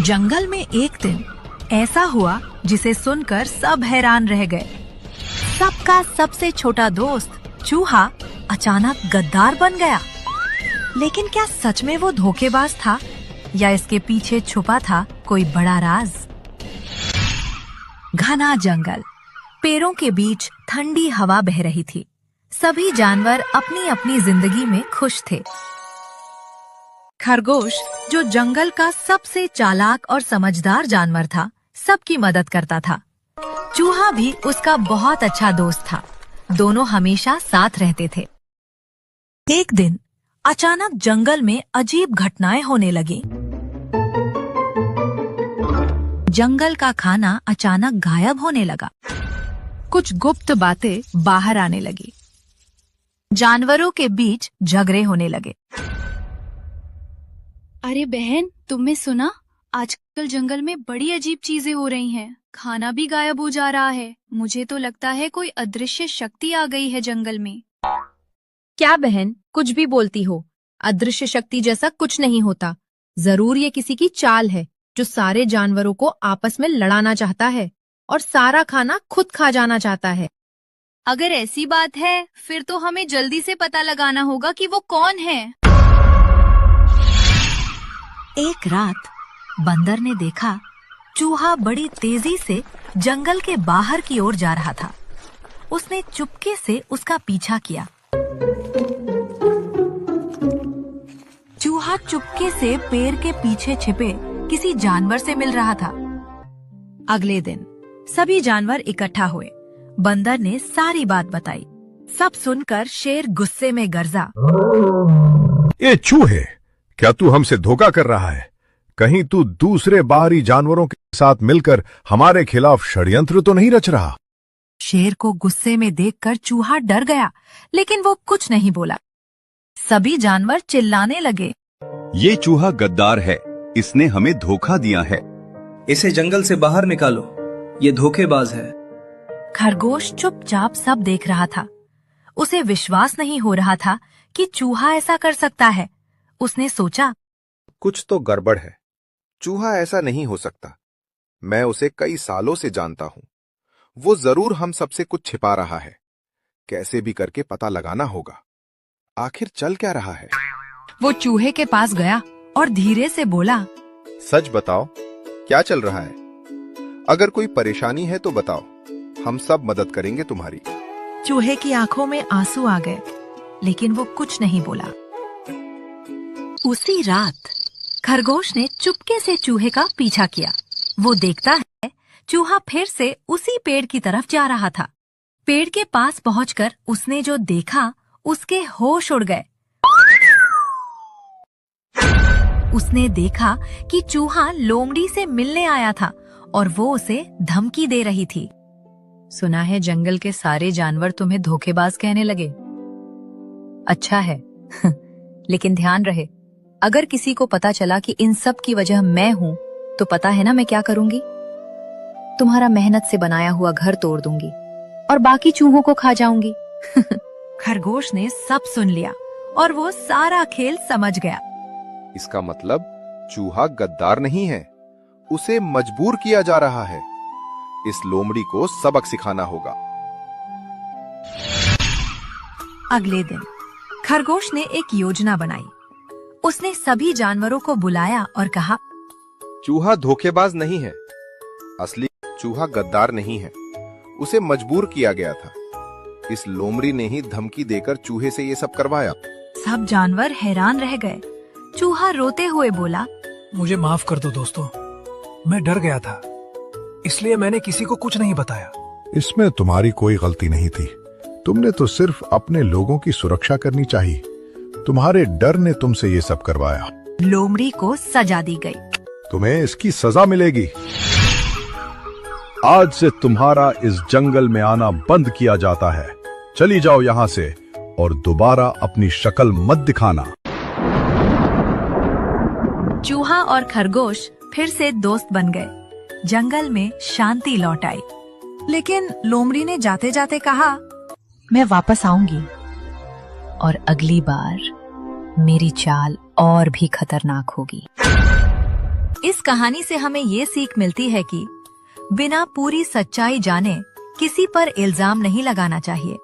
जंगल में एक दिन ऐसा हुआ जिसे सुनकर सब हैरान रह गए। सबका सबसे छोटा दोस्त चूहा अचानक गद्दार बन गया। लेकिन क्या सच में वो धोखेबाज था या इसके पीछे छुपा था कोई बड़ा राज? घना जंगल, पेड़ों के बीच ठंडी हवा बह रही थी। सभी जानवर अपनी अपनी जिंदगी में खुश थे। खरगोश, जो जंगल का सबसे चालाक और समझदार जानवर था, सबकी मदद करता था। चूहा भी उसका बहुत अच्छा दोस्त था। दोनों हमेशा साथ रहते थे। एक दिन अचानक जंगल में अजीब घटनाएं होने लगी। जंगल का खाना अचानक गायब होने लगा। कुछ गुप्त बातें बाहर आने लगी। जानवरों के बीच झगड़े होने लगे। अरे बहन, तुमने सुना? आजकल जंगल में बड़ी अजीब चीजें हो रही हैं। खाना भी गायब हो जा रहा है। मुझे तो लगता है कोई अदृश्य शक्ति आ गई है जंगल में। क्या बहन, कुछ भी बोलती हो? अदृश्य शक्ति जैसा कुछ नहीं होता। जरूर ये किसी की चाल है जो सारे जानवरों को आपस में लड़ाना चाहता है और सारा खाना खुद खा जाना चाहता है। अगर ऐसी बात है, फिर तो हमें जल्दी से पता लगाना होगा कि वो कौन है। एक रात बंदर ने देखा चूहा बड़ी तेजी से जंगल के बाहर की ओर जा रहा था। उसने चुपके से उसका पीछा किया। चूहा चुपके से पेड़ के पीछे छिपे किसी जानवर से मिल रहा था। अगले दिन सभी जानवर इकट्ठा हुए। बंदर ने सारी बात बताई। सब सुनकर शेर गुस्से में गरजा, ये चूहे, क्या तू हमसे धोखा कर रहा है? कहीं तू दूसरे बाहरी जानवरों के साथ मिलकर हमारे खिलाफ षड्यंत्र तो नहीं रच रहा? शेर को गुस्से में देखकर चूहा डर गया, लेकिन वो कुछ नहीं बोला। सभी जानवर चिल्लाने लगे, ये चूहा गद्दार है, इसने हमें धोखा दिया है। इसे जंगल से बाहर निकालो, ये धोखेबाज है। खरगोश चुपचाप सब देख रहा था। उसे विश्वास नहीं हो रहा था कि चूहा ऐसा कर सकता है। उसने सोचा, कुछ तो गड़बड़ है। चूहा ऐसा नहीं हो सकता। मैं उसे कई सालों से जानता हूं। वो जरूर हम सबसे कुछ छिपा रहा है। कैसे भी करके पता लगाना होगा। आखिर चल क्या रहा है? वो चूहे के पास गया और धीरे से बोला, सच बताओ, क्या चल रहा है? अगर कोई परेशानी है तो बताओ, हम सब मदद करेंगे तुम्हारी। चूहे की आंखों में आंसू आ गए, लेकिन वो कुछ नहीं बोला। उसी रात खरगोश ने चुपके से चूहे का पीछा किया। वो देखता है चूहा फिर से उसी पेड़ की तरफ जा रहा था। पेड़ के पास पहुंचकर उसने जो देखा, उसके होश उड़ गए। उसने देखा कि चूहा लोमड़ी से मिलने आया था और वो उसे धमकी दे रही थी। सुना है जंगल के सारे जानवर तुम्हें धोखेबाज कहने लगे। अच्छा है लेकिन ध्यान रहे, अगर किसी को पता चला कि इन सब की वजह मैं हूँ, तो पता है ना मैं क्या करूंगी? तुम्हारा मेहनत से बनाया हुआ घर तोड़ दूंगी और बाकी चूहों को खा जाऊंगी। खरगोश ने सब सुन लिया और वो सारा खेल समझ गया। इसका मतलब चूहा गद्दार नहीं है, उसे मजबूर किया जा रहा है। इस लोमड़ी को सबक सिखाना होगा। अगले दिन खरगोश ने एक योजना बनाई। उसने सभी जानवरों को बुलाया और कहा, चूहा धोखेबाज नहीं है, असली चूहा गद्दार नहीं है, उसे मजबूर किया गया था। इस लोमड़ी ने ही धमकी देकर चूहे से ये सब करवाया। सब जानवर हैरान रह गए। चूहा रोते हुए बोला, मुझे माफ कर दो दोस्तों, मैं डर गया था, इसलिए मैंने किसी को कुछ नहीं बताया। इसमें तुम्हारी कोई गलती नहीं थी। तुमने तो सिर्फ अपने लोगों की सुरक्षा करनी चाहिए। तुम्हारे डर ने तुमसे ये सब करवाया। लोमड़ी को सजा दी गई। तुम्हें इसकी सजा मिलेगी। आज से तुम्हारा इस जंगल में आना बंद किया जाता है। चली जाओ यहाँ से और दोबारा अपनी शक्ल मत दिखाना। चूहा और खरगोश फिर से दोस्त बन गए। जंगल में शांति लौट आई। लेकिन लोमड़ी ने जाते जाते कहा, मैं वापस आऊंगी और अगली बार मेरी चाल और भी खतरनाक होगी। इस कहानी से हमें ये सीख मिलती है कि बिना पूरी सच्चाई जाने किसी पर इल्जाम नहीं लगाना चाहिए।